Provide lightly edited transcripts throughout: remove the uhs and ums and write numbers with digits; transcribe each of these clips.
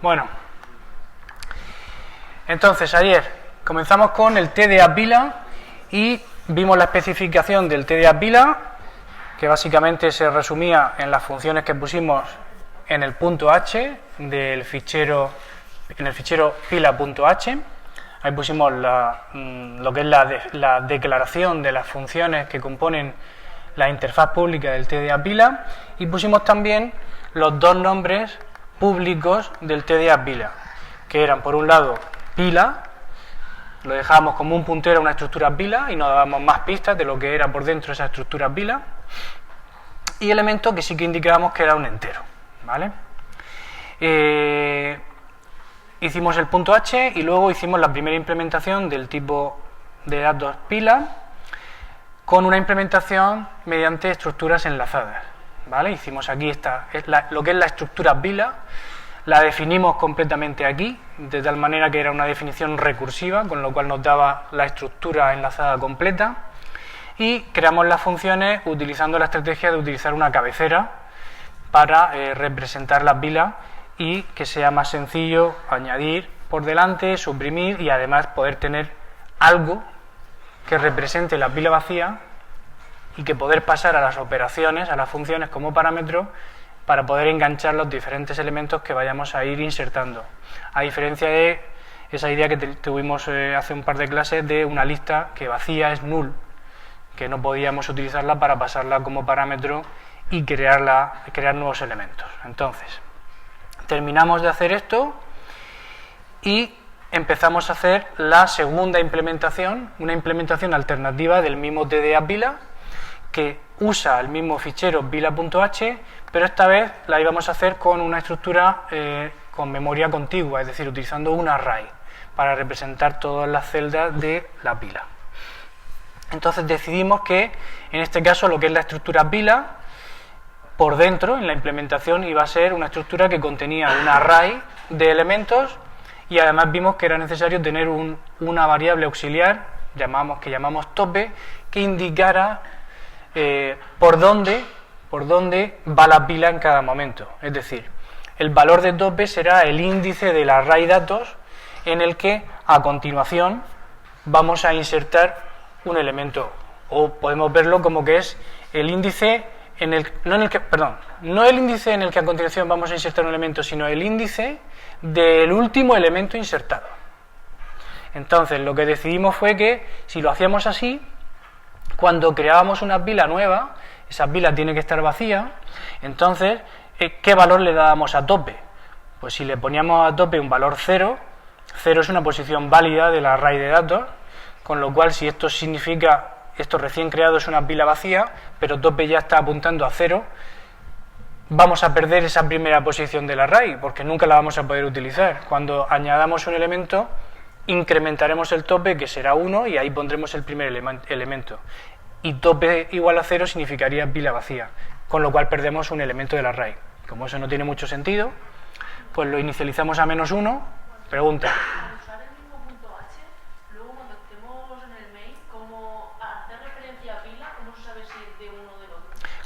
Bueno, entonces ayer comenzamos con el TDA Vila y vimos la especificación del TDA Vila, que básicamente se resumía en las funciones que pusimos en el punto H del fichero, en el fichero pila.h. Ahí pusimos lo que es la declaración de las funciones que componen la interfaz pública del TDA Vila y pusimos también los dos nombres públicos del TDA Vila, que eran por un lado pila, lo dejábamos como un puntero a una estructura Vila y nos dábamos más pistas de lo que era por dentro esa estructura Vila, y elemento que sí que indicábamos que era un entero, ¿vale? Hicimos el punto H y luego hicimos la primera implementación del tipo de datos pila con una implementación mediante estructuras enlazadas, ¿vale? Hicimos aquí lo que es la estructura Vila, la definimos completamente aquí, de tal manera que era una definición recursiva, con lo cual nos daba la estructura enlazada completa, y creamos las funciones utilizando la estrategia de utilizar una cabecera para representar las vilas y que sea más sencillo añadir por delante, suprimir y además poder tener algo que represente la pila vacía y que poder pasar a las operaciones, a las funciones como parámetro para poder enganchar los diferentes elementos que vayamos a ir insertando. A diferencia de esa idea que tuvimos hace un par de clases de una lista que vacía es null, que no podíamos utilizarla para pasarla como parámetro y crear nuevos elementos. Entonces, terminamos de hacer esto y empezamos a hacer la segunda implementación, una implementación alternativa del mismo TDA Vila, que usa el mismo fichero vila.h, pero esta vez la íbamos a hacer con una estructura con memoria contigua, es decir, utilizando un array para representar todas las celdas de la pila. Entonces decidimos que, en este caso, lo que es la estructura Vila, por dentro, en la implementación, iba a ser una estructura que contenía un array de elementos y además vimos que era necesario tener una variable auxiliar, que llamamos tope, que indicara por dónde va la pila en cada momento. Es decir, el valor de tope será el índice del array datos en el que, a continuación, vamos a insertar un elemento, o podemos verlo como que es el índice no el índice en el que a continuación vamos a insertar un elemento, sino el índice del último elemento insertado. Entonces, lo que decidimos fue que, si lo hacíamos así, cuando creábamos una pila nueva, esa pila tiene que estar vacía, entonces, ¿qué valor le dábamos a tope? Pues si le poníamos a tope un valor 0, 0 es una posición válida del array de datos, con lo cual, si esto significa, esto recién creado es una pila vacía, pero tope ya está apuntando a 0, vamos a perder esa primera posición del array, porque nunca la vamos a poder utilizar. Cuando añadamos un elemento, incrementaremos el tope, que será 1, y ahí pondremos el primer elemento. Y tope igual a 0 significaría pila vacía, con lo cual perdemos un elemento del array. Como eso no tiene mucho sentido, pues lo inicializamos a -1. Pregunta.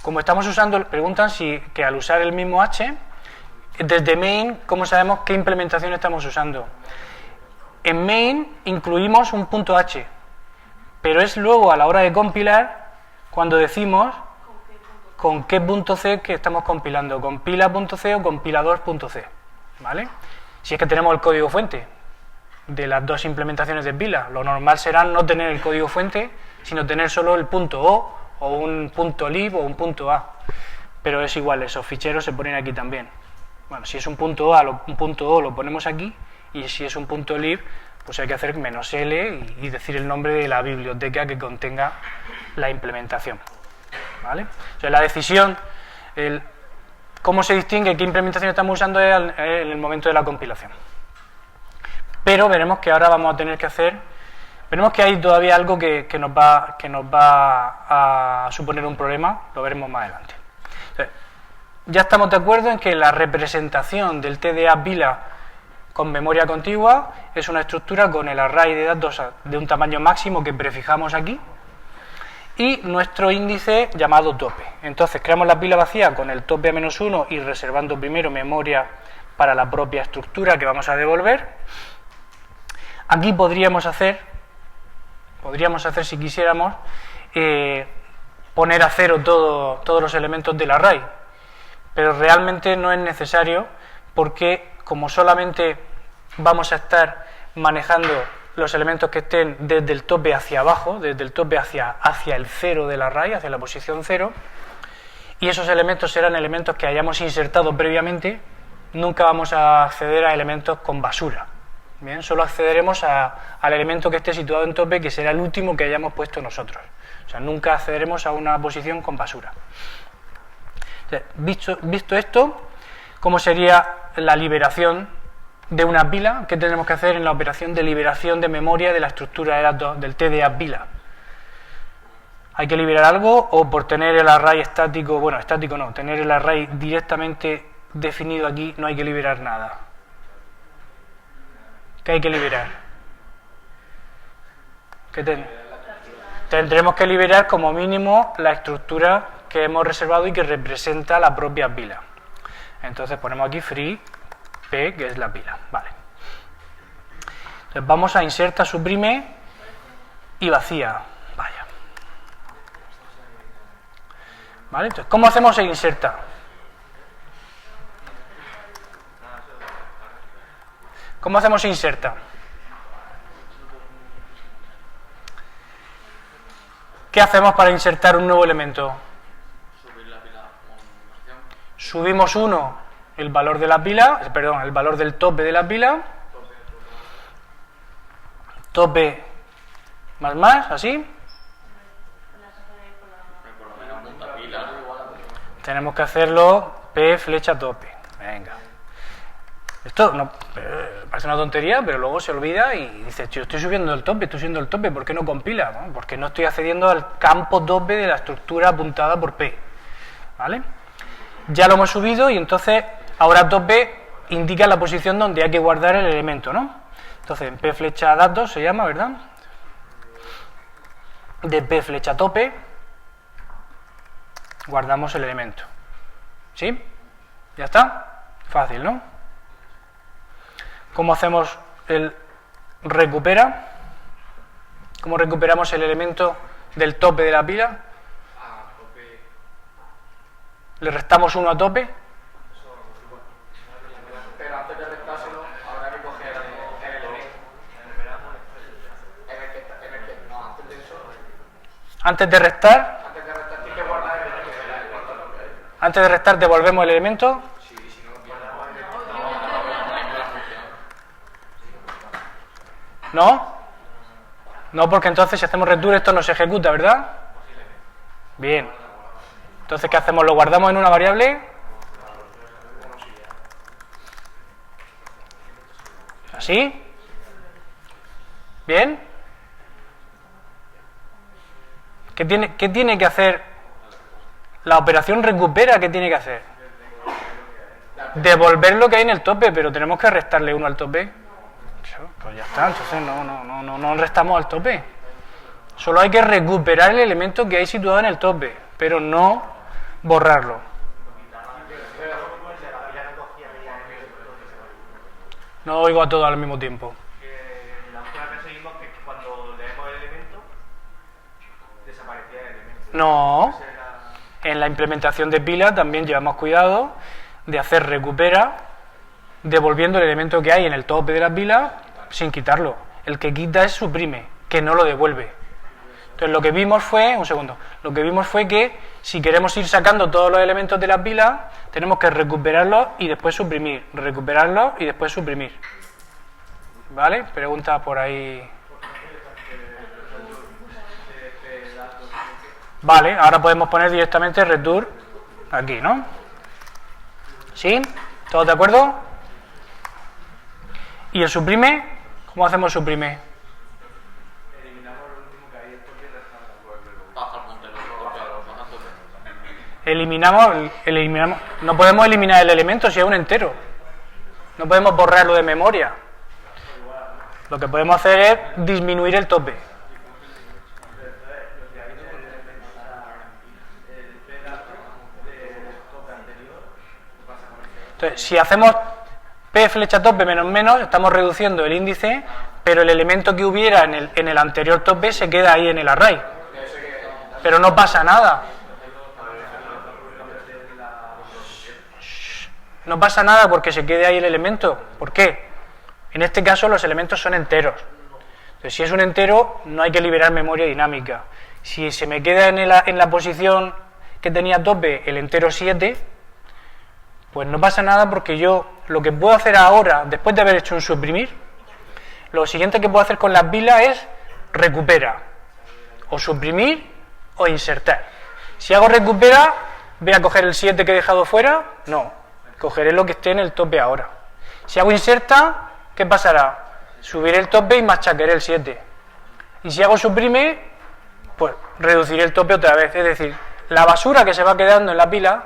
Como estamos usando, preguntan que al usar el mismo h, desde main, ¿cómo sabemos qué implementación estamos usando? En main incluimos un punto h, pero es luego a la hora de compilar cuando decimos con qué punto c que estamos compilando, con pila.c o compilador.c, ¿vale? Si es que tenemos el código fuente de las dos implementaciones de pila, lo normal será no tener el código fuente, sino tener solo el punto o un punto lib o un punto a, pero es igual, esos ficheros se ponen aquí también. Bueno, si es un punto a, un punto o lo ponemos aquí, y si es un punto lib, pues hay que hacer -l y decir el nombre de la biblioteca que contenga la implementación, ¿vale? O sea, la decisión, cómo se distingue qué implementación estamos usando en el momento de la compilación. Pero veremos que ahora vamos a tener que veremos que hay todavía algo que nos va a suponer un problema, lo veremos más adelante. Entonces, ya estamos de acuerdo en que la representación del TDA Vila con memoria contigua es una estructura con el array de datos de un tamaño máximo que prefijamos aquí y nuestro índice llamado tope. Entonces creamos la pila vacía con el tope a -1 y reservando primero memoria para la propia estructura que vamos a devolver. Aquí podríamos hacer si quisiéramos, poner a cero todos los elementos del array, pero realmente no es necesario porque como solamente vamos a estar manejando los elementos que estén desde el tope hacia abajo, desde el tope hacia el cero del array, hacia la posición 0, y esos elementos serán elementos que hayamos insertado previamente, nunca vamos a acceder a elementos con basura. Bien, solo accederemos al elemento que esté situado en tope, que será el último que hayamos puesto nosotros. O sea, nunca accederemos a una posición con basura. Entonces, visto esto, ¿cómo sería la liberación de una pila? ¿Qué tenemos que hacer en la operación de liberación de memoria de la estructura de datos del TDA pila? ¿Hay que liberar algo o por tener el array estático, bueno, estático no, tener el array directamente definido aquí no hay que liberar nada? ¿Qué hay que liberar? Tendremos que liberar como mínimo la estructura que hemos reservado y que representa la propia pila. Entonces ponemos aquí free p, que es la pila. Vale. Entonces vamos a inserta, suprime y vacía. Vaya. Vale, entonces, ¿cómo hacemos el inserta? ¿Cómo hacemos inserta? ¿Qué hacemos para insertar un nuevo elemento? Subimos 1 el valor de la pila, perdón, el valor del tope de la pila. Tope más, así. Tenemos que hacerlo p flecha tope. Venga. Esto no, parece una tontería, pero luego se olvida y dice, yo estoy subiendo el tope, ¿por qué no compila? Bueno, porque no estoy accediendo al campo tope de la estructura apuntada por P. ¿Vale? Ya lo hemos subido y entonces ahora tope indica la posición donde hay que guardar el elemento, ¿no? Entonces en P flecha datos se llama, ¿verdad? De P flecha tope guardamos el elemento. ¿Sí? ¿Ya está? Fácil, ¿no? ¿Cómo hacemos el recupera? ¿Cómo recuperamos el elemento del tope de la pila? ¿Le restamos 1 a tope? Pero antes de restárselo, habrá que coger el elemento. No, antes de eso. Antes de restar. Tienes que guardar el elemento. Antes de restar, devolvemos el elemento. ¿No? No, porque entonces si hacemos return esto no se ejecuta, ¿verdad? Bien. Entonces, ¿qué hacemos? ¿Lo guardamos en una variable? ¿Así? ¿Bien? ¿Qué tiene que hacer? La operación recupera, ¿qué tiene que hacer? Devolver lo que hay en el tope, pero tenemos que restarle 1 al tope. Pues ya está, entonces no restamos al tope. Solo hay que recuperar el elemento que hay situado en el tope, pero no borrarlo. No oigo a todos al mismo tiempo. La última vez seguimos que cuando leemos el elemento desaparecía el elemento. No. En la implementación de pila también llevamos cuidado de hacer recupera devolviendo el elemento que hay en el tope de la pila sin quitarlo. El que quita es suprime, que no lo devuelve. Entonces lo que vimos fue, que si queremos ir sacando todos los elementos de la pila, tenemos que recuperarlos y después suprimir, recuperarlos y después suprimir. ¿Vale? Pregunta por ahí. Vale, ahora podemos poner directamente return aquí, ¿no? ¿Sí? ¿Todos de acuerdo? ¿Y el suprime? ¿Cómo hacemos suprime? Eliminamos. No podemos eliminar el elemento si es un entero. No podemos borrarlo de memoria. Lo que podemos hacer es disminuir el tope. Entonces, si hacemos P flecha tope menos menos, estamos reduciendo el índice, pero el elemento que hubiera en el anterior tope se queda ahí en el array. Pero no pasa nada. No pasa nada porque se quede ahí el elemento. ¿Por qué? En este caso los elementos son enteros. Entonces, si es un entero, no hay que liberar memoria dinámica. Si se me queda en la posición que tenía tope el entero 7, pues no pasa nada porque yo lo que puedo hacer ahora, después de haber hecho un suprimir, lo siguiente que puedo hacer con las pilas es recupera, o suprimir o insertar. Si hago recupera, ¿voy a coger el 7 que he dejado fuera? No, cogeré lo que esté en el tope ahora. Si hago inserta, ¿qué pasará? Subiré el tope y machacaré el 7. Y si hago suprime, pues reduciré el tope otra vez. Es decir, la basura que se va quedando en la pila,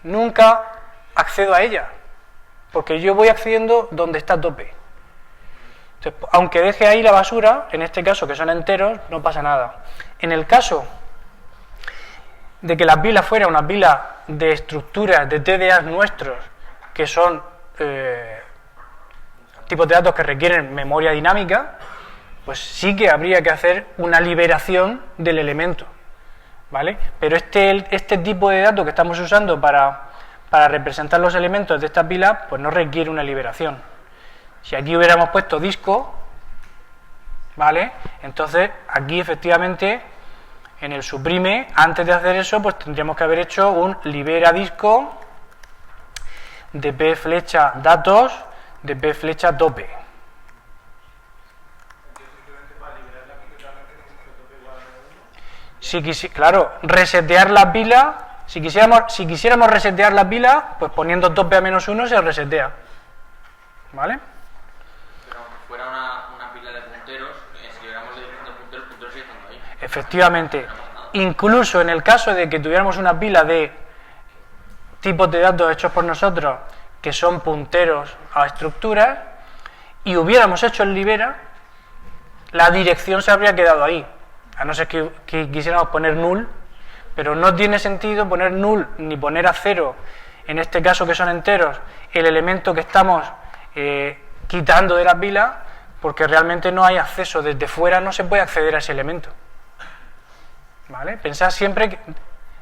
nunca accedo a ella, porque yo voy accediendo donde está tope. Entonces, aunque deje ahí la basura, en este caso que son enteros, no pasa nada. En el caso de que la pila fuera una pila de estructuras, de TDAs nuestros, que son tipos de datos que requieren memoria dinámica, pues sí que habría que hacer una liberación del elemento, ¿vale? Pero este tipo de datos que estamos usando para representar los elementos de esta pila, pues no requiere una liberación. Si aquí hubiéramos puesto disco, ¿vale? Entonces aquí efectivamente en el suprime, antes de hacer eso, pues tendríamos que haber hecho un libera disco de P flecha datos de P flecha tope. Claro, resetear la pila, si quisiéramos resetear la pila, pues poniendo tope a -1 se resetea. ¿Vale? Pero aunque fuera una pila de punteros, si liberamos de diferentes punteros, el puntero sigue estando ahí. Efectivamente. Incluso en el caso de que tuviéramos una pila de tipos de datos hechos por nosotros, que son punteros a estructuras, y hubiéramos hecho el libera, la dirección se habría quedado ahí. A no ser que quisiéramos poner null, pero no tiene sentido poner null ni poner a 0, en este caso que son enteros, el elemento que estamos quitando de la pila, porque realmente no hay acceso, desde fuera no se puede acceder a ese elemento. ¿Vale? Pensad siempre que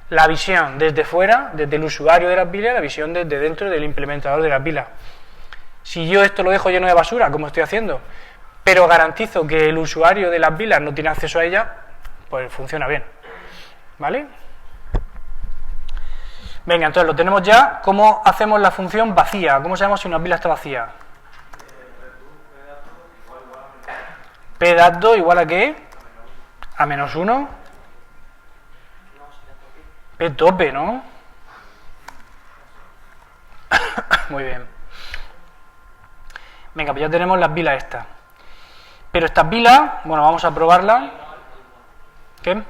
la visión desde fuera, desde el usuario de la pila, y la visión desde dentro del implementador de la pila. Si yo esto lo dejo lleno de basura, como estoy haciendo, pero garantizo que el usuario de las pilas no tiene acceso a ella, pues funciona bien. ¿Vale? Venga, entonces lo tenemos ya. ¿Cómo hacemos la función vacía? ¿Cómo sabemos si una pila está vacía? P dato igual a ¿qué? A -1. P tope, ¿no? Muy bien. Venga, pues ya tenemos las pilas estas. Pero esta pila, bueno, vamos a probarla. ¿Qué?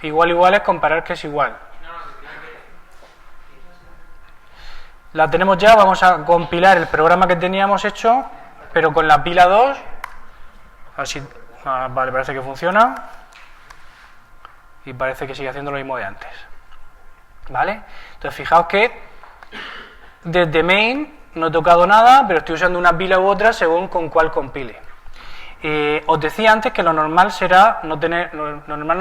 Igual es comparar que es igual. La tenemos ya, vamos a compilar el programa que teníamos hecho, pero con la pila 2. Así, vale, parece que funciona. Y parece que sigue haciendo lo mismo de antes. ¿Vale? Entonces fijaos que desde main no he tocado nada, pero estoy usando una pila u otra según con cuál compile. Os decía antes que lo normal no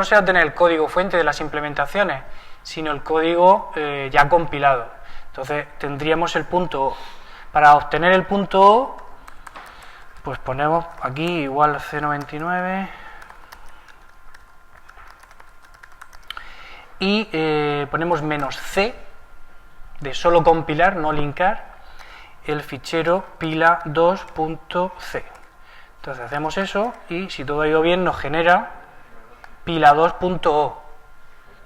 será tener el código fuente de las implementaciones, sino el código ya compilado. Entonces tendríamos el punto O. Para obtener el punto O, pues ponemos aquí igual C99 y ponemos -c de solo compilar, no linkar, el fichero pila2.c. Entonces hacemos eso y si todo ha ido bien nos genera pila2.o.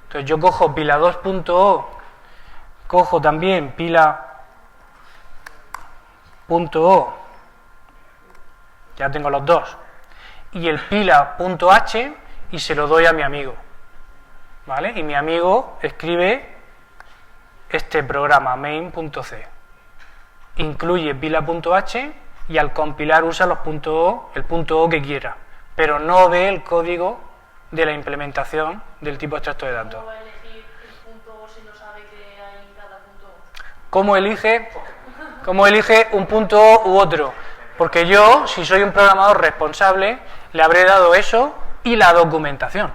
Entonces yo cojo pila2.o, cojo también pila.o, ya tengo los dos, y el pila.h y se lo doy a mi amigo. ¿Vale? Y mi amigo escribe este programa main.c. Incluye pila.h y al compilar usa los el punto O que quiera, pero no ve el código de la implementación del tipo extracto de datos. ¿Cómo va a elegir el punto O si no sabe que hay cómo elige un punto u otro. Porque yo, si soy un programador responsable, le habré dado eso y la documentación.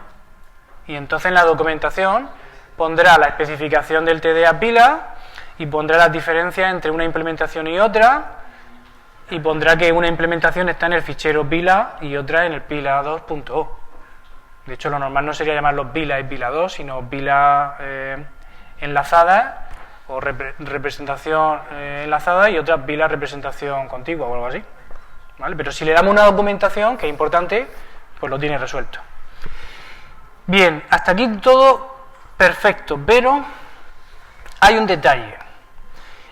Y entonces en la documentación pondrá la especificación del TDA pila y pondrá las diferencias entre una implementación y otra, y pondrá que una implementación está en el fichero pila y otra en el pila 2.o. De hecho, lo normal no sería llamarlos pila y pila 2, sino pila enlazada o representación enlazada y otra pila representación contigua o algo así. ¿Vale? Pero si le damos una documentación, que es importante, pues lo tiene resuelto. Bien, hasta aquí todo perfecto, pero hay un detalle.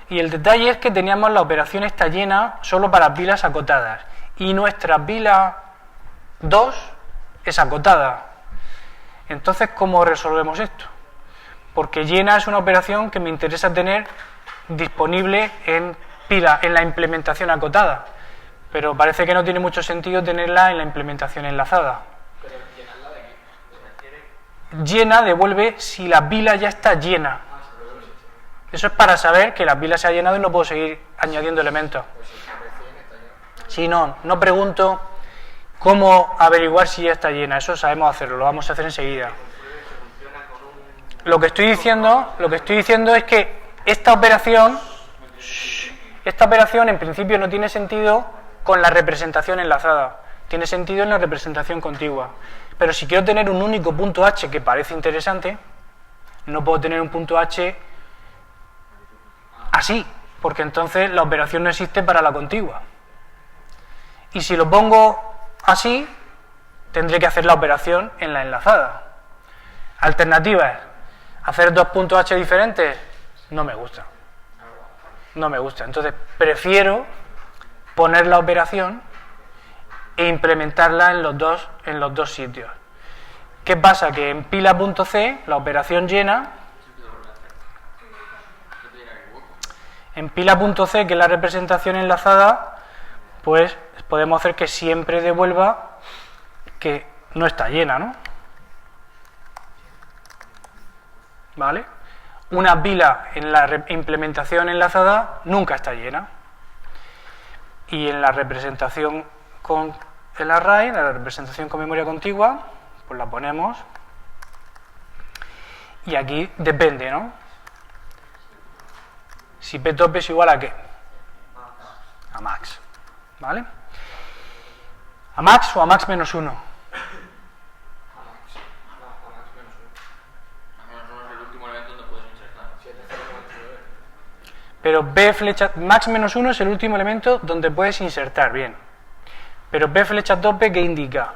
Y el detalle es que teníamos la operación esta llena solo para pilas acotadas. Y nuestra pila 2 es acotada. Entonces, ¿cómo resolvemos esto? Porque llena es una operación que me interesa tener disponible en la implementación acotada. Pero parece que no tiene mucho sentido tenerla en la implementación enlazada. Pero llenarla de qué? Llena devuelve si la pila ya está llena. Eso es para saber que la pila se ha llenado y no puedo seguir añadiendo elementos. Si no pregunto cómo averiguar si ya está llena. Eso sabemos hacerlo, lo vamos a hacer enseguida. Lo que estoy diciendo es que esta operación en principio no tiene sentido con la representación enlazada. Tiene sentido en la representación contigua. Pero si quiero tener un único punto H que parece interesante, no puedo tener un punto H así, porque entonces la operación no existe para la contigua. Y si lo pongo así, tendré que hacer la operación en la enlazada. Alternativas: hacer dos puntos H diferentes, no me gusta. Entonces prefiero poner la operación e implementarla en los dos sitios. ¿Qué pasa? Que en pila.c, la operación llena, en pila.c, que es la representación enlazada, pues podemos hacer que siempre devuelva que no está llena, ¿no? ¿Vale? Una pila en la implementación enlazada nunca está llena. Y en la representación con el array, en la representación con memoria contigua, pues la ponemos. Y aquí depende, ¿no? Si ptop es igual a ¿qué? A max. ¿Vale? ¿A max o a max menos 1? Pero B flecha max menos 1 es el último elemento donde puedes insertar, bien. Pero B flecha tope, ¿qué indica?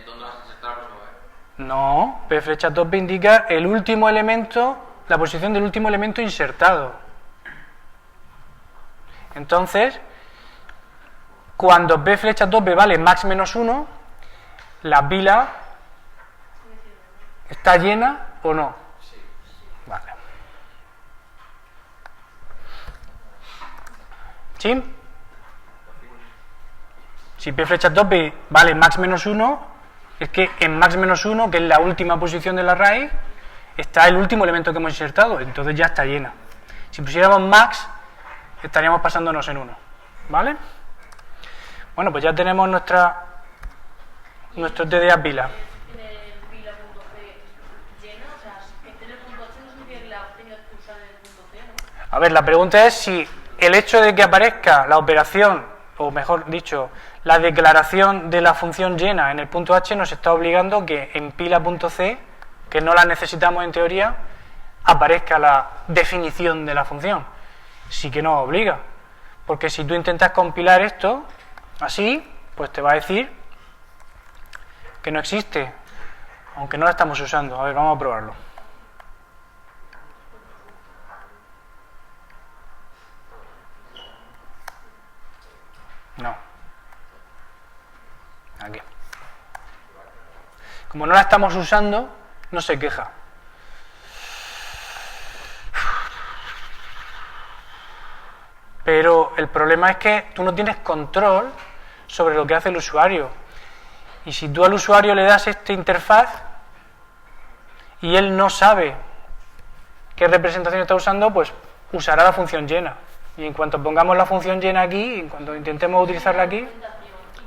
¿Dónde vas a insertar la próxima vez? No, B flecha tope indica el último elemento, la posición del último elemento insertado. Entonces, cuando B flecha tope vale max menos 1, la pila ¿está llena o no? Vale. ¿Sí? Si P flecha tope vale max menos 1, es que en max menos 1, que es la última posición de la raíz, está el último elemento que hemos insertado, entonces ya está llena. Si pusiéramos max, estaríamos pasándonos en 1. ¿Vale? Bueno, pues ya tenemos nuestro TDA pila. En el pila.c llena, o sea, que esté en el punto H no significa que la tenga que usar en el punto C, ¿no? A ver, la pregunta es si el hecho de que aparezca la operación, o mejor dicho, la declaración de la función llena en el punto H nos está obligando que en pila.c, que no la necesitamos en teoría, aparezca la definición de la función. Sí que nos obliga, porque si tú intentas compilar esto así, pues te va a decir que no existe, aunque no la estamos usando. A ver, vamos a probarlo. No. Aquí. Como no la estamos usando, no se queja. Pero el problema es que tú no tienes control sobre lo que hace el usuario. Y si tú al usuario le das esta interfaz y él no sabe qué representación está usando, pues usará la función llena. Y en cuanto pongamos la función llena aquí, en cuanto intentemos utilizarla aquí,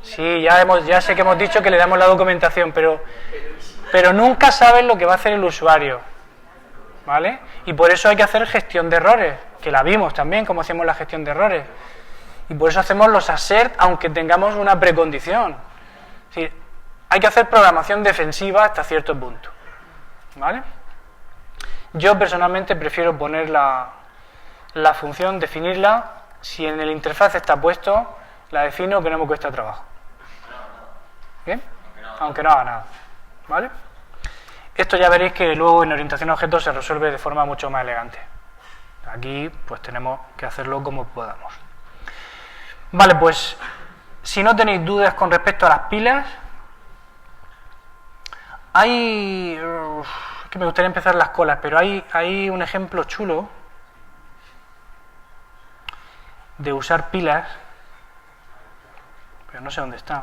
sí, ya sé que hemos dicho que le damos la documentación, pero nunca sabes lo que va a hacer el usuario, ¿vale? Y por eso hay que hacer gestión de errores, que la vimos también, cómo hacemos la gestión de errores. Y por eso hacemos los assert, aunque tengamos una precondición. Es decir, hay que hacer programación defensiva hasta cierto punto, ¿vale? Yo personalmente prefiero poner la función, definirla. Si en el interfaz está puesto, la defino, que no me cuesta trabajo. ¿Bien? Aunque no haga nada, ¿vale? Esto ya veréis que luego en orientación a objetos se resuelve de forma mucho más elegante. Aquí pues tenemos que hacerlo como podamos. Vale, pues si no tenéis dudas con respecto a las pilas, hay... que me gustaría empezar las colas, pero hay un ejemplo chulo de usar pilas, pero no sé dónde está.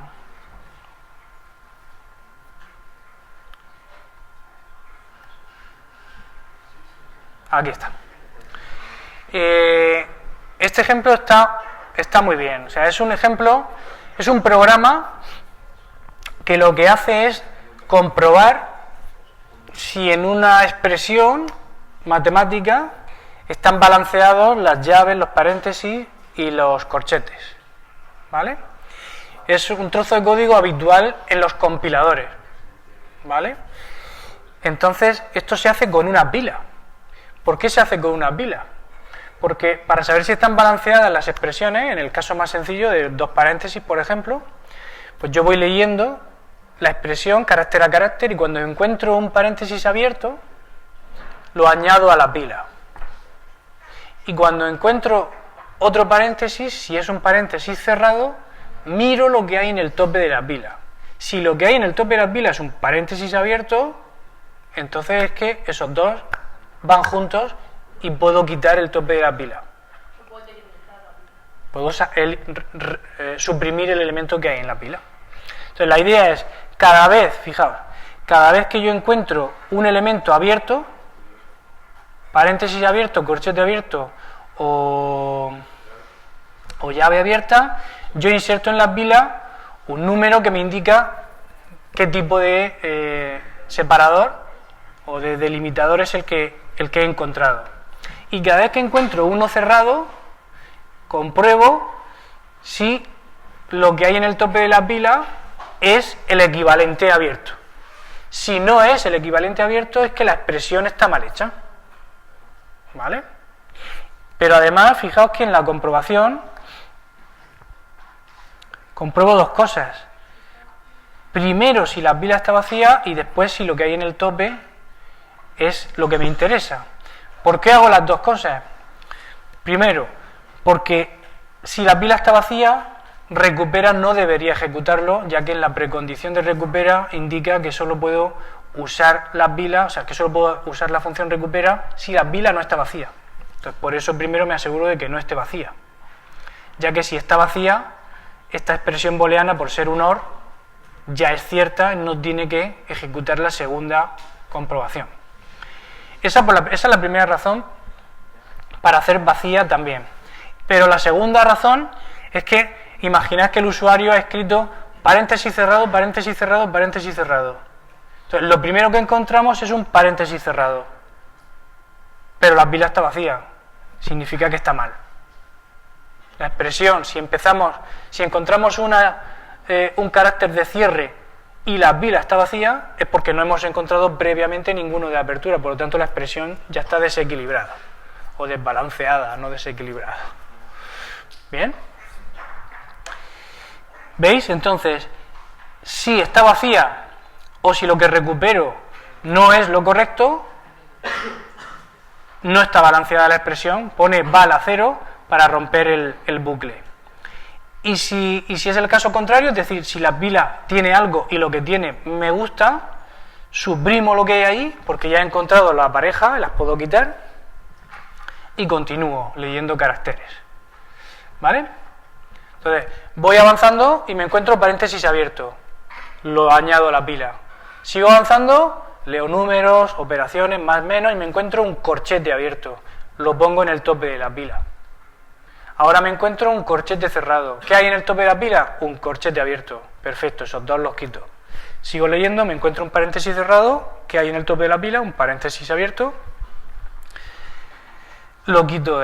Aquí está. Este ejemplo está muy bien. O sea, es un ejemplo, es un programa que lo que hace es comprobar si en una expresión matemática están balanceados las llaves, los paréntesis y los corchetes, ¿vale? Es un trozo de código habitual en los compiladores, ¿vale? Entonces, esto se hace con una pila. ¿Por qué se hace con una pila? Porque para saber si están balanceadas las expresiones, en el caso más sencillo de dos paréntesis, por ejemplo, pues yo voy leyendo la expresión carácter a carácter y cuando encuentro un paréntesis abierto, lo añado a la pila. Y cuando encuentro otro paréntesis, si es un paréntesis cerrado, miro lo que hay en el tope de la pila. Si lo que hay en el tope de la pila es un paréntesis abierto, entonces es que esos dos van juntos y puedo quitar el tope de la pila. Puedo suprimir el elemento que hay en la pila. Entonces la idea es, cada vez que yo encuentro un elemento abierto, paréntesis abierto, corchete abierto o llave abierta, yo inserto en la pila un número que me indica qué tipo de separador o de delimitador es el que he encontrado. Y cada vez que encuentro uno cerrado, compruebo si lo que hay en el tope de la pila es el equivalente abierto. Si no es el equivalente abierto, es que la expresión está mal hecha, ¿vale? Pero además, fijaos que en la comprobación compruebo dos cosas. Primero si la pila está vacía y después si lo que hay en el tope es lo que me interesa. ¿Por qué hago las dos cosas? Primero, porque si la pila está vacía, recupera no debería ejecutarlo, ya que en la precondición de recupera indica que solo puedo usar la pila, o sea, que solo puedo usar la función recupera si la pila no está vacía. Entonces, por eso primero me aseguro de que no esté vacía, ya que si está vacía, esta expresión booleana, por ser un OR, ya es cierta, no tiene que ejecutar la segunda comprobación. Esa es la primera razón para hacer vacía también. Pero la segunda razón es que imaginad que el usuario ha escrito paréntesis cerrado, paréntesis cerrado, paréntesis cerrado. Entonces, lo primero que encontramos es un paréntesis cerrado. Pero la pila está vacía. Significa que está mal. La expresión, si encontramos un carácter de cierre y la pila está vacía, es porque no hemos encontrado previamente ninguno de apertura. Por lo tanto, la expresión ya está desequilibrada. O desbalanceada, no desequilibrada. ¿Bien? ¿Veis? Entonces, si está vacía o si lo que recupero no es lo correcto, no está balanceada la expresión, pone val a 0 para romper el bucle. Y si es el caso contrario, es decir, si la pila tiene algo y lo que tiene me gusta, suprimo lo que hay ahí, porque ya he encontrado la pareja, las puedo quitar, y continúo leyendo caracteres. ¿Vale? Entonces, voy avanzando y me encuentro paréntesis abierto. Lo añado a la pila. Sigo avanzando, leo números, operaciones, más menos, y me encuentro un corchete abierto. lo pongo en el tope de la pila. Ahora me encuentro un corchete cerrado. ¿Qué hay en el tope de la pila? Un corchete abierto. Perfecto, esos dos los quito. Sigo leyendo, me encuentro un paréntesis cerrado. ¿Qué hay en el tope de la pila? Un paréntesis abierto. Lo quito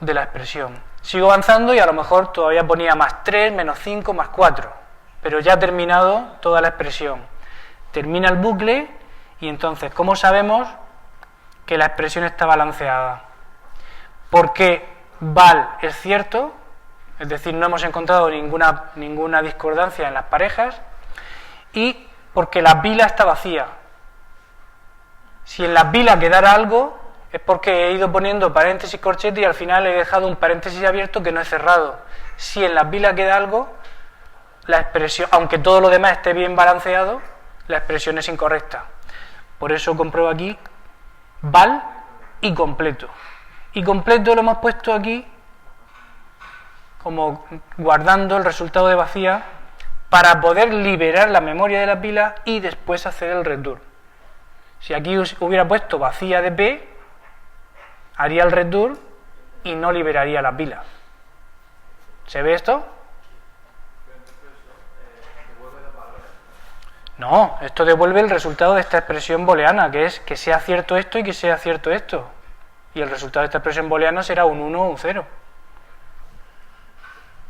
de la expresión. Sigo avanzando y a lo mejor todavía ponía más 3, menos 5, más 4. Pero ya ha terminado toda la expresión. Termina el bucle y entonces, ¿cómo sabemos que la expresión está balanceada? Porque val es cierto, es decir, no hemos encontrado ninguna discordancia en las parejas, y porque la pila está vacía. Si en la pila quedara algo, es porque he ido poniendo paréntesis corchete y al final he dejado un paréntesis abierto que no es cerrado. Si en la pila queda algo, la expresión, aunque todo lo demás esté bien balanceado, la expresión es incorrecta. Por eso compruebo aquí val y completo. Y completo lo hemos puesto aquí como guardando el resultado de vacía para poder liberar la memoria de la pila y después hacer el return. Si aquí hubiera puesto vacía de P, haría el return y no liberaría la pila. ¿Se ve esto? No, esto devuelve el resultado de esta expresión booleana, que es que sea cierto esto y que sea cierto esto. Y el resultado de esta expresión booleana será un 1 o un 0.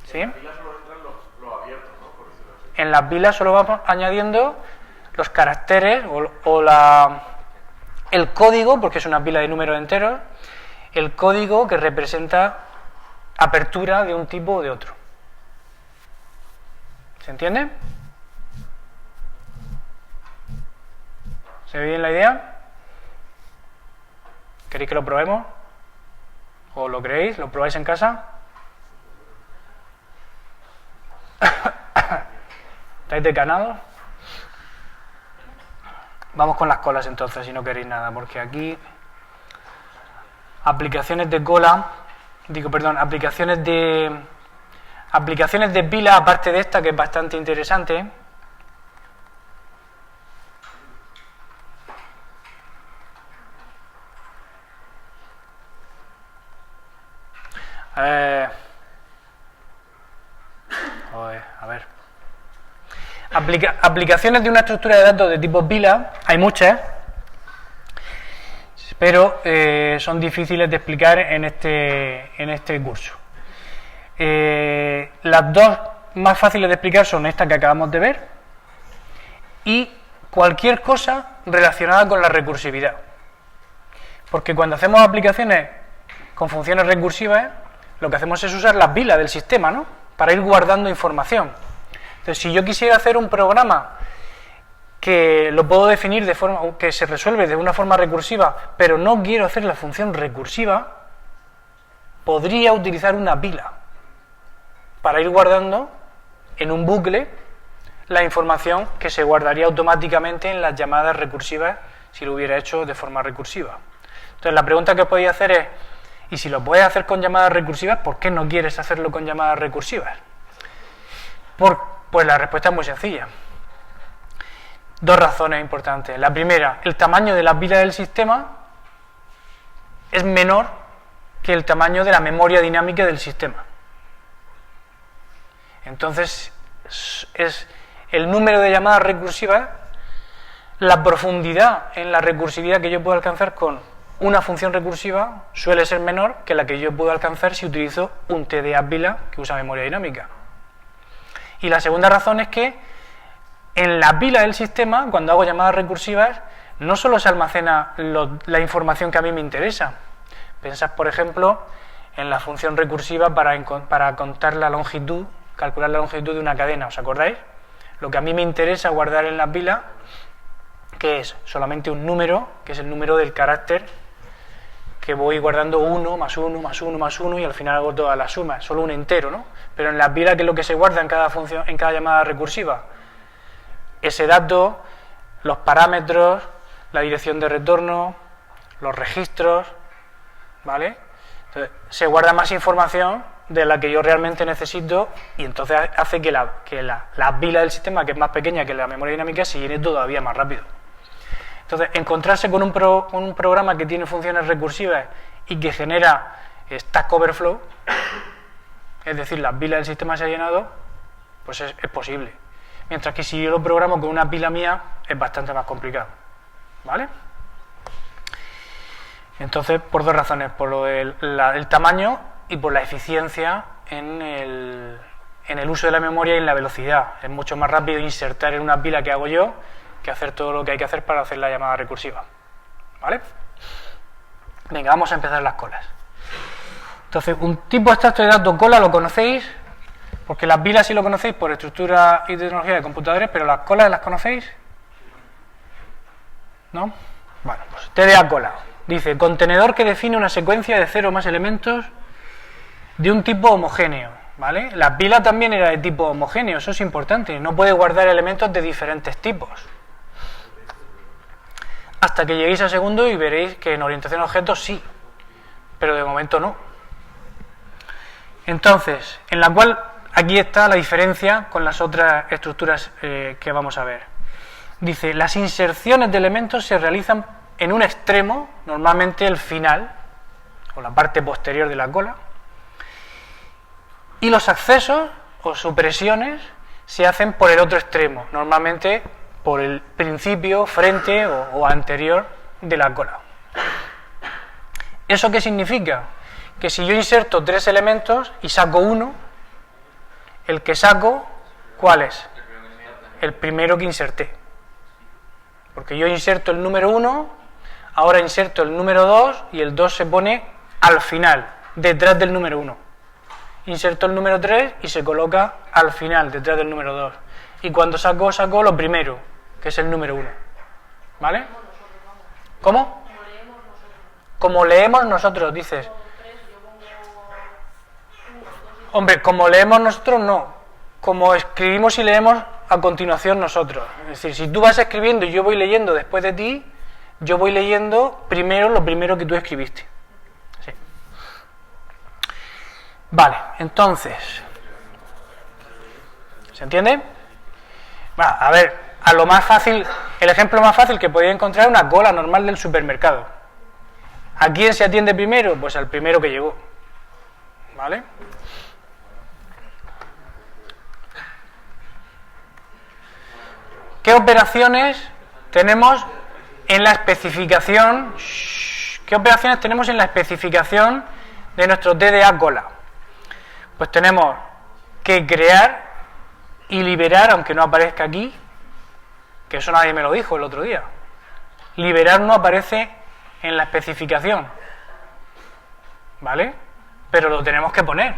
¿Sí? En las pilas solo entran los abiertos, ¿no? Por decirlo así. En las pilas solo vamos añadiendo los caracteres el código, porque es una pila de números enteros, el código que representa apertura de un tipo o de otro. ¿Se entiende? ¿Se ve bien la idea? ¿Queréis que lo probemos? ¿O lo creéis? ¿Lo probáis en casa? ¿Estáis decanados? Vamos con las colas entonces, si no queréis nada, porque aquí aplicaciones de pila, aparte de esta que es bastante interesante. A ver. Aplicaciones de una estructura de datos de tipo pila, hay muchas, pero son difíciles de explicar en este curso. Las dos más fáciles de explicar son estas que acabamos de ver y cualquier cosa relacionada con la recursividad. Porque cuando hacemos aplicaciones con funciones recursivas, lo que hacemos es usar las pilas del sistema, ¿no? Para ir guardando información. Entonces, si yo quisiera hacer un programa que lo puedo definir de forma que se resuelve de una forma recursiva, pero no quiero hacer la función recursiva, podría utilizar una pila para ir guardando en un bucle la información que se guardaría automáticamente en las llamadas recursivas si lo hubiera hecho de forma recursiva. Entonces, la pregunta que podéis hacer es: y si lo puedes hacer con llamadas recursivas, ¿por qué no quieres hacerlo con llamadas recursivas? Pues la respuesta es muy sencilla. Dos razones importantes. La primera, el tamaño de la pila del sistema es menor que el tamaño de la memoria dinámica del sistema. Entonces, es el número de llamadas recursivas, la profundidad en la recursividad que yo puedo alcanzar con una función recursiva suele ser menor que la que yo puedo alcanzar si utilizo un TDA pila que usa memoria dinámica. Y la segunda razón es que en la pila del sistema, cuando hago llamadas recursivas, no solo se almacena la información que a mí me interesa. Pensad, por ejemplo, en la función recursiva para contar la longitud, calcular la longitud de una cadena, ¿os acordáis? Lo que a mí me interesa guardar en la pila, que es solamente un número, que es el número del carácter, que voy guardando 1 más 1 más 1 más 1 y al final hago toda la suma, solo un entero, ¿no? Pero en la pila, ¿qué es lo que se guarda en cada función, en cada llamada recursiva? Ese dato, los parámetros, la dirección de retorno, los registros, ¿vale? Entonces, se guarda más información de la que yo realmente necesito y entonces hace que la pila del sistema, que es más pequeña que la memoria dinámica, se llene todavía más rápido. Entonces, encontrarse con un programa que tiene funciones recursivas y que genera Stack Overflow, es decir, las pilas del sistema se ha llenado, pues es posible. Mientras que si yo lo programo con una pila mía, es bastante más complicado. ¿Vale? Entonces, por dos razones, por lo del tamaño y por la eficiencia en el uso de la memoria y en la velocidad. Es mucho más rápido insertar en una pila que hago yo que hacer todo lo que hay que hacer para hacer la llamada recursiva. ¿Vale? Venga, vamos a empezar las colas. Entonces, un tipo abstracto de datos cola lo conocéis, porque las pilas sí lo conocéis por estructura y tecnología de computadores, pero las colas las conocéis, ¿no? Bueno, pues TDA cola. Dice, contenedor que define una secuencia de 0 o más elementos de un tipo homogéneo, ¿vale? La pila también era de tipo homogéneo, eso es importante, no puede guardar elementos de diferentes tipos. Hasta que lleguéis a segundo y veréis que en orientación a objetos sí, pero de momento no. Entonces, en la cual aquí está la diferencia con las otras estructuras que vamos a ver. Dice, las inserciones de elementos se realizan en un extremo, normalmente el final, o la parte posterior de la cola, y los accesos o supresiones se hacen por el otro extremo, normalmente por el principio, frente o anterior de la cola. ¿Eso qué significa? Que si yo inserto 3 elementos y saco uno, el que saco, ¿cuál es? El primero que inserté. Porque yo inserto el número 1, ahora inserto el número 2 y el 2 se pone al final, detrás del número 1. Inserto el número 3 y se coloca al final, detrás del número 2. Y cuando saco lo primero, que es el número 1. ¿Vale? ¿Cómo? Como leemos nosotros, dices. Hombre, como leemos nosotros, no. Como escribimos y leemos a continuación nosotros. Es decir, si tú vas escribiendo y yo voy leyendo después de ti, yo voy leyendo primero lo primero que tú escribiste. Sí. Vale, entonces, ¿se entiende? A ver, a lo más fácil, el ejemplo más fácil que podéis encontrar es una cola normal del supermercado. ¿A quién se atiende primero? Pues al primero que llegó. ¿Vale? ¿Qué operaciones tenemos en la especificación? ¿Qué operaciones tenemos en la especificación de nuestro TDA cola? Pues tenemos que crear y liberar, aunque no aparezca aquí, que eso nadie me lo dijo el otro día. Liberar no aparece en la especificación, ¿vale? Pero lo tenemos que poner,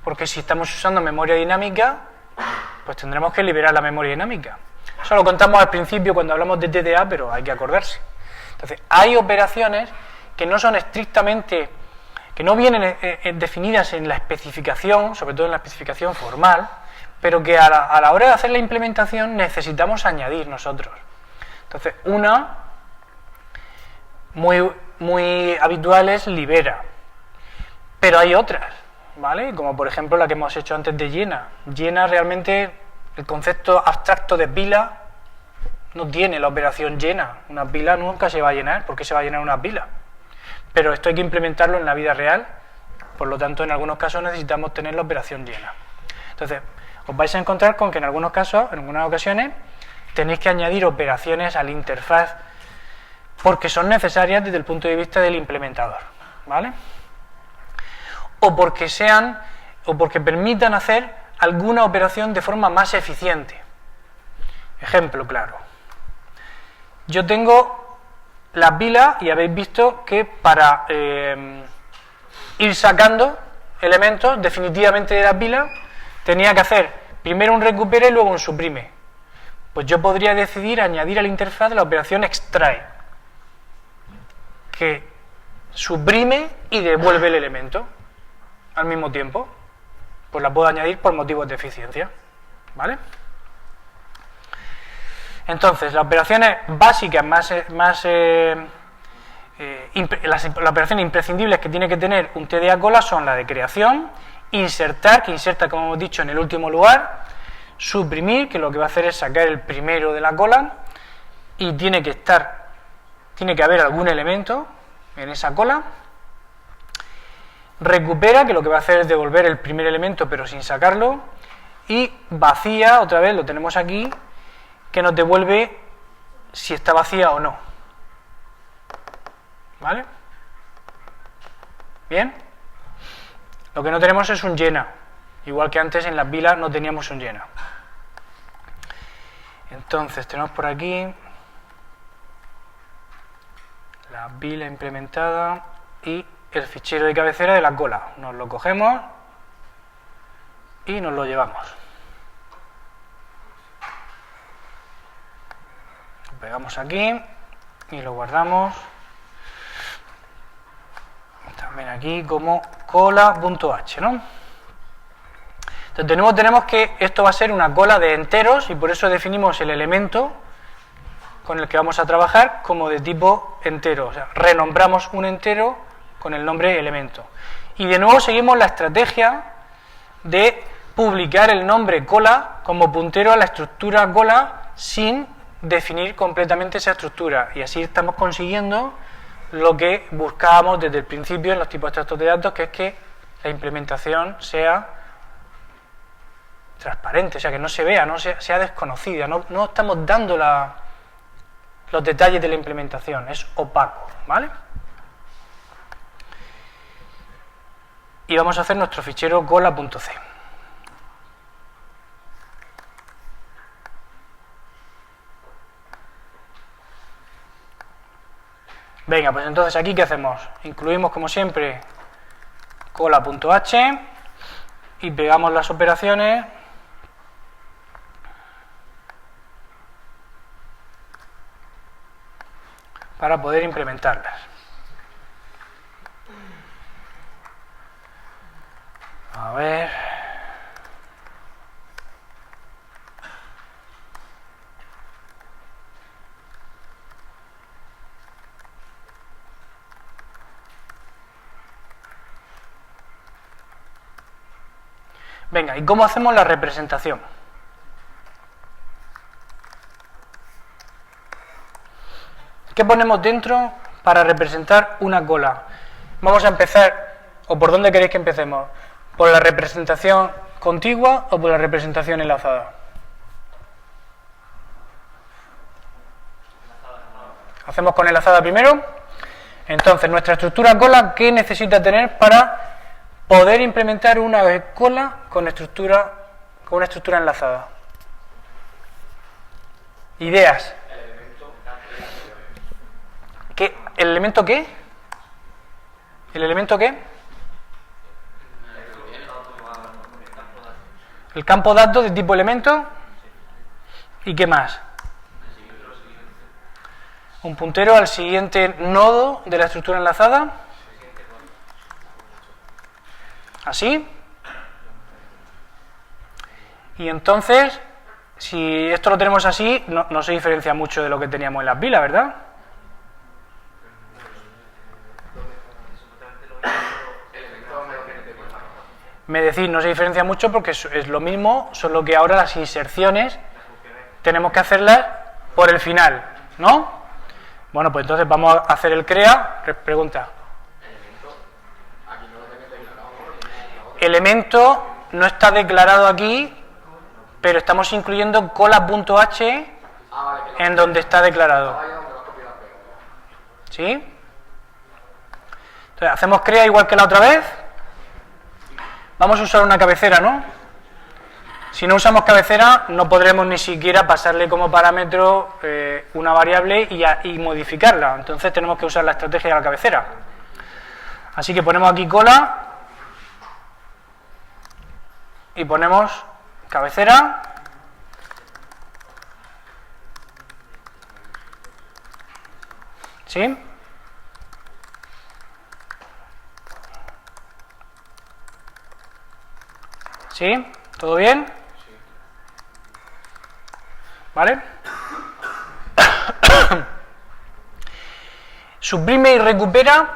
porque si estamos usando memoria dinámica, pues tendremos que liberar la memoria dinámica. Eso lo contamos al principio cuando hablamos de TDA, pero hay que acordarse. Entonces, hay operaciones que no son estrictamente, que no vienen definidas en la especificación, sobre todo en la especificación formal, pero que a la hora de hacer la implementación necesitamos añadir nosotros. Entonces, una muy habitual es libera, pero hay otras, ¿vale? Como por ejemplo la que hemos hecho antes de llena. Llena realmente, el concepto abstracto de pila no tiene la operación llena. Una pila nunca se va a llenar. ¿Por qué se va a llenar una pila? Pero esto hay que implementarlo en la vida real, por lo tanto en algunos casos necesitamos tener la operación llena. Entonces, os vais a encontrar con que en algunos casos, en algunas ocasiones, tenéis que añadir operaciones a la interfaz porque son necesarias desde el punto de vista del implementador, ¿vale? O porque permitan hacer alguna operación de forma más eficiente. Ejemplo claro. Yo tengo la pila y habéis visto que para ir sacando elementos definitivamente de la pila tenía que hacer primero un recupera y luego un suprime. Pues yo podría decidir añadir a la interfaz la operación extrae, que suprime y devuelve el elemento al mismo tiempo. Pues la puedo añadir por motivos de eficiencia, ¿vale? Entonces, las operaciones básicas las operaciones imprescindibles que tiene que tener un TDA cola son la de creación, insertar, que inserta, como hemos dicho, en el último lugar, suprimir, que lo que va a hacer es sacar el primero de la cola, y tiene que haber algún elemento en esa cola, recupera, que lo que va a hacer es devolver el primer elemento pero sin sacarlo, y vacía, otra vez lo tenemos aquí, que nos devuelve si está vacía o no. ¿Vale? ¿Bien? Lo que no tenemos es un llena, igual que antes en las vilas no teníamos un llena. Entonces tenemos por aquí la vila implementada y el fichero de cabecera de la cola. Nos lo cogemos y nos lo llevamos. Lo pegamos aquí y lo guardamos también aquí como cola.h, ¿no? Entonces de nuevo tenemos que esto va a ser una cola de enteros y por eso definimos el elemento con el que vamos a trabajar como de tipo entero. O sea, renombramos un entero con el nombre elemento. Y de nuevo seguimos la estrategia de publicar el nombre cola como puntero a la estructura cola sin definir completamente esa estructura. Y así estamos consiguiendo lo que buscábamos desde el principio en los tipos abstractos de datos, que es que la implementación sea transparente, o sea, que no se vea, no sea desconocida, no estamos dando los detalles de la implementación, es opaco, ¿vale? Y vamos a hacer nuestro fichero cola.c. Venga, pues entonces aquí ¿qué hacemos? Incluimos como siempre cola.h y pegamos las operaciones para poder implementarlas. A ver. Venga, ¿y cómo hacemos la representación? ¿Qué ponemos dentro para representar una cola? Vamos a empezar, o por dónde queréis que empecemos, ¿por la representación contigua o por la representación enlazada? ¿Hacemos con enlazada primero? Entonces, nuestra estructura cola, ¿qué necesita tener para poder implementar una cola con una estructura enlazada? Ideas. ¿El elemento qué? ¿El elemento qué? El campo datos de tipo elemento. ¿Y qué más? Un puntero al siguiente nodo de la estructura enlazada. ¿Así? Y entonces, si esto lo tenemos así, no se diferencia mucho de lo que teníamos en las vilas, ¿verdad? Me decís, no se diferencia mucho porque es lo mismo, solo que ahora las inserciones tenemos que hacerlas por el final, ¿no? Bueno, pues entonces vamos a hacer el crea. Pregunta. Elemento no está declarado aquí, pero estamos incluyendo cola.h en donde está declarado. ¿Sí? Entonces, hacemos crea igual que la otra vez. Vamos a usar una cabecera, ¿no? Si no usamos cabecera, no podremos ni siquiera pasarle como parámetro una variable y modificarla. Entonces tenemos que usar la estrategia de la cabecera. Así que ponemos aquí cola y ponemos cabecera. ¿Sí? ¿Sí? ¿Todo bien? ¿Vale? Suprime y recupera.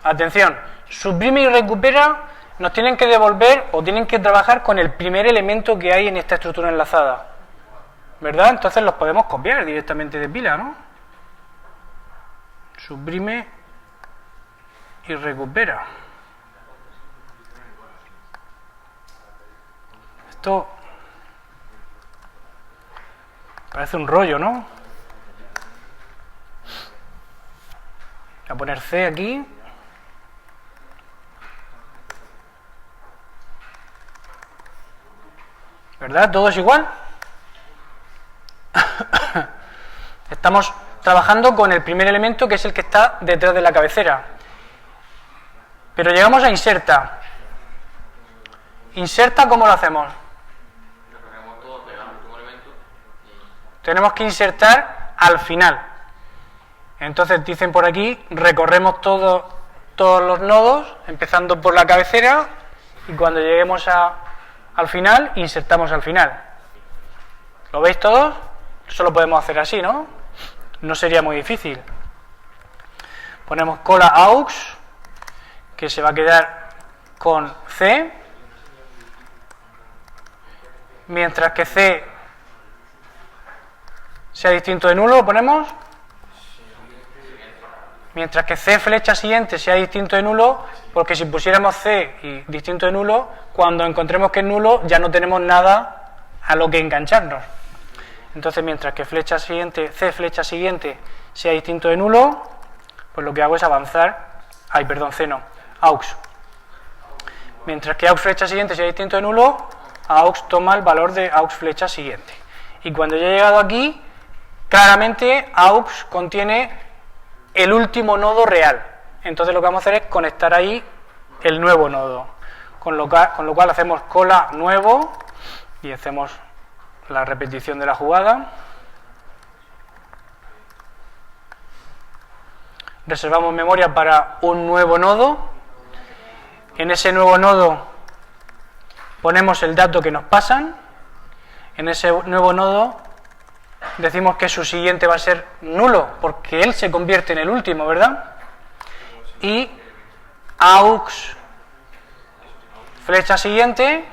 Atención, suprime y recupera nos tienen que devolver o tienen que trabajar con el primer elemento que hay en esta estructura enlazada. ¿Verdad? Entonces los podemos copiar directamente de pila, ¿no? Suprime y recupera. Esto parece un rollo, ¿no? Voy a poner C aquí. ¿Verdad? ¿Todo es igual? Estamos trabajando con el primer elemento, que es el que está detrás de la cabecera. Pero llegamos a inserta. Inserta, ¿cómo lo hacemos? Recorremos todo, pegamos el último elemento y... Tenemos que insertar al final. Entonces dicen por aquí, recorremos todos los nodos, empezando por la cabecera, y cuando lleguemos al final, insertamos al final. ¿Lo veis todos? Eso lo podemos hacer así, ¿no? No sería muy difícil. Ponemos cola aux, que se va a quedar con C, mientras que C sea distinto de nulo, lo ponemos. Mientras que C flecha siguiente sea distinto de nulo, porque si pusiéramos C y distinto de nulo, cuando encontremos que es nulo ya no tenemos nada a lo que engancharnos. Entonces, mientras que flecha siguiente, C flecha siguiente sea distinto de nulo, pues lo que hago es avanzar, C no, aux. Mientras que aux flecha siguiente sea distinto de nulo, aux toma el valor de aux flecha siguiente. Y cuando ya he llegado aquí, claramente aux contiene el último nodo real. Entonces lo que vamos a hacer es conectar ahí el nuevo nodo. Con lo cual hacemos cola nuevo y hacemos la repetición de la jugada. Reservamos memoria para un nuevo nodo. En ese nuevo nodo ponemos el dato que nos pasan. En ese nuevo nodo decimos que su siguiente va a ser nulo, porque él se convierte en el último, ¿verdad? Y aux flecha siguiente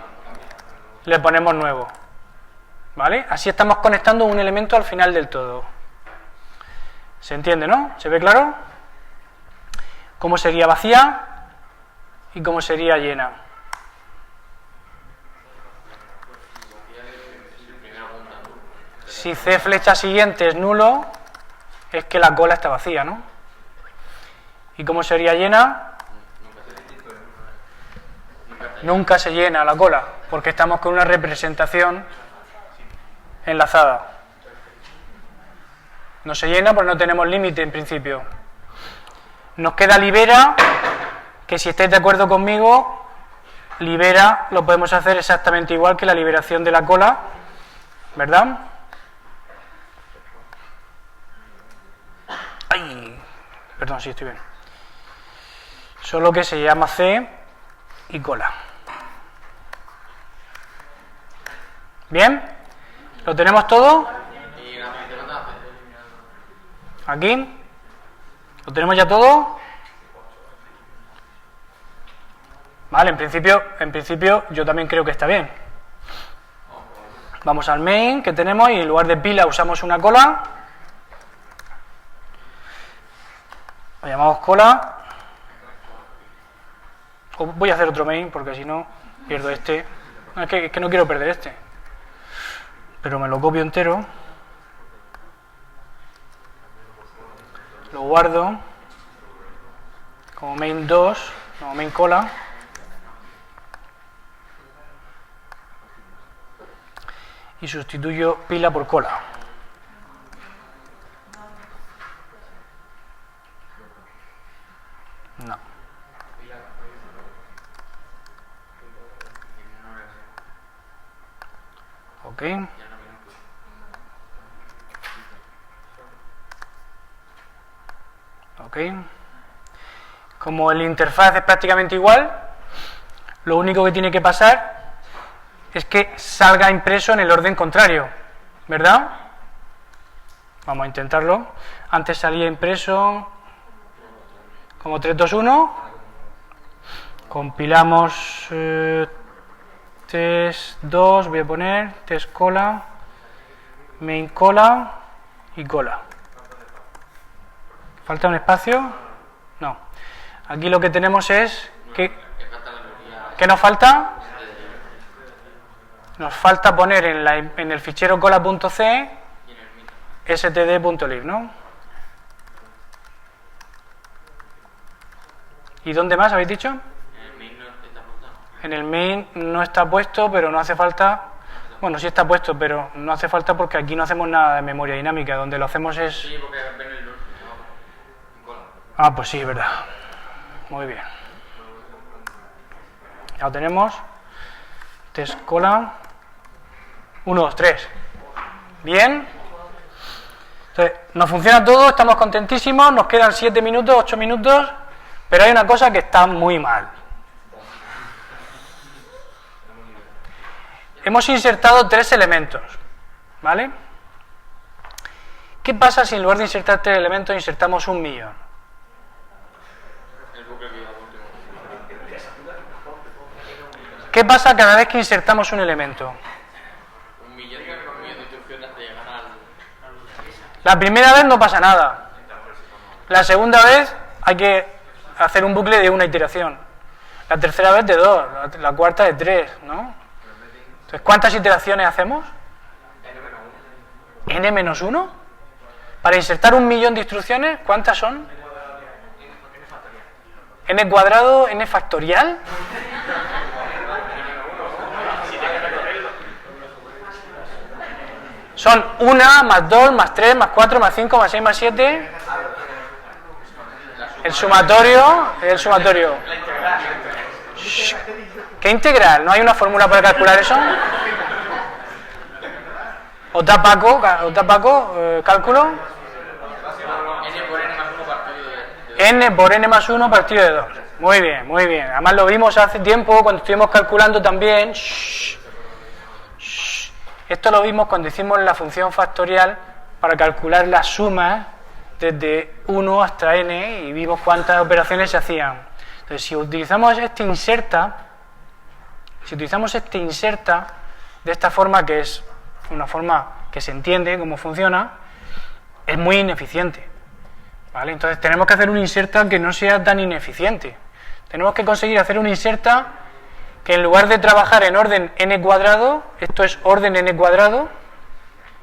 le ponemos nuevo, ¿vale? Así estamos conectando un elemento al final del todo. ¿Se entiende, no? ¿Se ve claro? ¿Cómo sería vacía y cómo sería llena? Si C flecha siguiente es nulo, es que la cola está vacía, ¿no? ¿Y cómo sería llena? Nunca se llena la cola, porque estamos con una representación enlazada. No se llena porque no tenemos límite en principio. Nos queda libera, que si estáis de acuerdo conmigo, libera lo podemos hacer exactamente igual que la liberación de la cola, ¿verdad? Ay, perdón, sí, estoy bien. Solo que se llama C y cola. ¿Bien? ¿Lo tenemos todo? ¿Aquí? ¿Lo tenemos ya todo? Vale, en principio yo también creo que está bien. Vamos al main que tenemos y en lugar de pila usamos una cola. Lo llamamos cola. Voy a hacer otro main porque si no pierdo este. Es que no quiero perder este. Pero me lo copio entero. Lo guardo como main 2, como main cola. Y sustituyo pila por cola. No. Ok. Ok. Como el interfaz es prácticamente igual, lo único que tiene que pasar es que salga impreso en el orden contrario, ¿verdad? Vamos a intentarlo. Antes salía impreso como 3, 2, 1. Compilamos test 2, voy a poner test cola, main cola y cola. ¿Falta un espacio? No. Aquí lo que tenemos es que... ¿Qué nos falta? Nos falta poner en el fichero cola.c Y en el mito. std.lib, ¿no? ¿Y dónde más habéis dicho? En el main no está apuntado. En el main no está puesto, pero no hace falta. Bueno, sí está puesto, pero no hace falta porque aquí no hacemos nada de memoria dinámica. Donde lo hacemos es. Sí, porque ven el abajo, en cola. Ah, pues sí, es verdad. Muy bien. Ya lo tenemos. Test cola. 1, 2, 3. Bien. Entonces, nos funciona todo, estamos contentísimos, nos quedan 7 minutos, 8 minutos, pero hay una cosa que está muy mal. Hemos insertado 3 elementos, ¿vale? ¿Qué pasa si en lugar de insertar 3 elementos insertamos 1.000.000? El bucle que iba último. ¿Qué pasa cada vez que insertamos un elemento? 1.000.000 de instrucciones hasta llegar al... La primera vez no pasa nada. La segunda vez hay que hacer un bucle de una iteración. La tercera vez de 2, la cuarta de 3, ¿no? Entonces, ¿cuántas iteraciones hacemos? n-1. Para insertar 1.000.000 de instrucciones, ¿cuántas son? n cuadrado, n factorial. Son 1, más 2, más 3, más 4, más 5, más 6, más 7. El sumatorio. Shh. ¿Qué integral? ¿No hay una fórmula para calcular eso? ¿Otra Paco, cálculo? N por N más 1 partido de 2. N por N más 1 partido de 2. Muy bien, muy bien. Además lo vimos hace tiempo cuando estuvimos calculando también. Shh. Shh. Esto lo vimos cuando hicimos la función factorial para calcular las sumas desde 1 hasta n y vimos cuántas operaciones se hacían. Entonces, si utilizamos este inserta de esta forma, que es una forma que se entiende cómo funciona, es muy ineficiente, ¿vale? Entonces tenemos que hacer un inserta que no sea tan ineficiente. Tenemos que conseguir hacer un inserta que en lugar de trabajar en orden n cuadrado, esto es orden n cuadrado,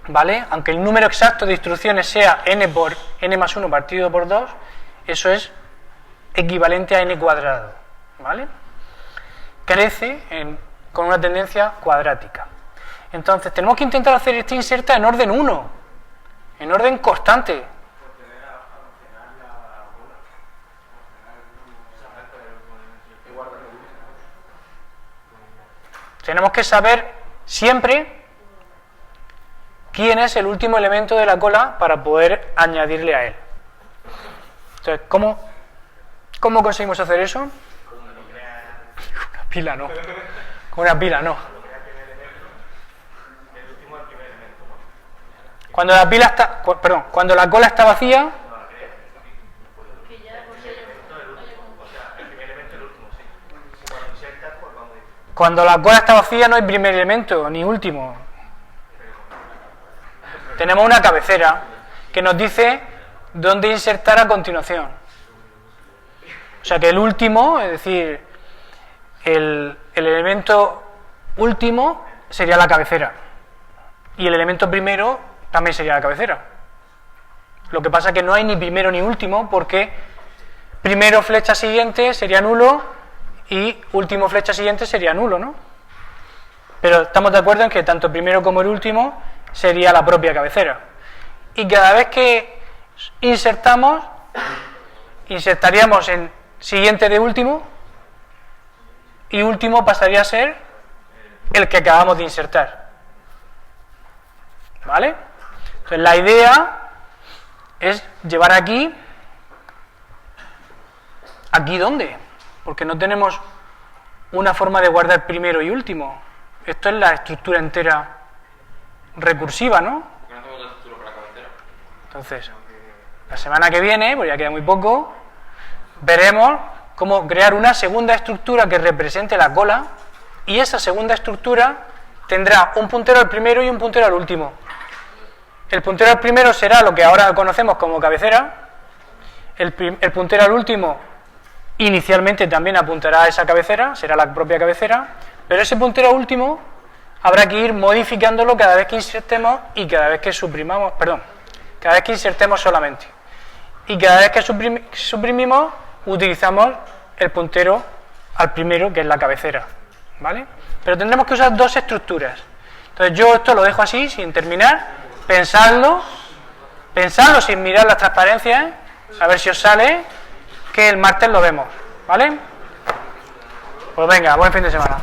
¿vale? Aunque el número exacto de instrucciones sea n por n más 1 partido por 2, eso es equivalente a n cuadrado, ¿vale? Crece con una tendencia cuadrática. Entonces tenemos que intentar hacer este inserta en orden 1, en orden constante. Tenemos que saber siempre quién es el último elemento de la cola para poder añadirle a él. Entonces, ¿cómo conseguimos hacer eso? Con una pila no. Con una pila no. Cuando la pila está, cuando la cola está vacía, cuando la cola está vacía no hay primer elemento ni último. Tenemos una cabecera que nos dice dónde insertar a continuación. O sea que el último, es decir, el elemento último sería la cabecera y el elemento primero también sería la cabecera. Lo que pasa es que no hay ni primero ni último, porque primero flecha siguiente sería nulo y último flecha siguiente sería nulo, ¿no? Pero estamos de acuerdo en que tanto primero como el último sería la propia cabecera. Y cada vez que insertaríamos en siguiente de último, y último pasaría a ser el que acabamos de insertar. ¿Vale? Entonces la idea es llevar aquí ¿dónde? Porque no tenemos una forma de guardar primero y último. Esto es la estructura entera recursiva, ¿no? ¿Por qué no hacemos la estructura para la cabecera? Entonces, la semana que viene, pues ya queda muy poco, veremos cómo crear una segunda estructura que represente la cola, y esa segunda estructura tendrá un puntero al primero y un puntero al último. El puntero al primero será lo que ahora conocemos como cabecera, el puntero al último inicialmente también apuntará a esa cabecera, será la propia cabecera, pero ese puntero último habrá que ir modificándolo cada vez que insertemos y cada vez que suprimamos, perdón, cada vez que insertemos solamente. Y cada vez que suprimimos, utilizamos el puntero al primero, que es la cabecera, ¿vale? Pero tendremos que usar dos estructuras. Entonces yo esto lo dejo así, sin terminar, pensadlo sin mirar las transparencias, a ver si os sale, que el martes lo vemos, ¿vale? Pues venga, buen fin de semana.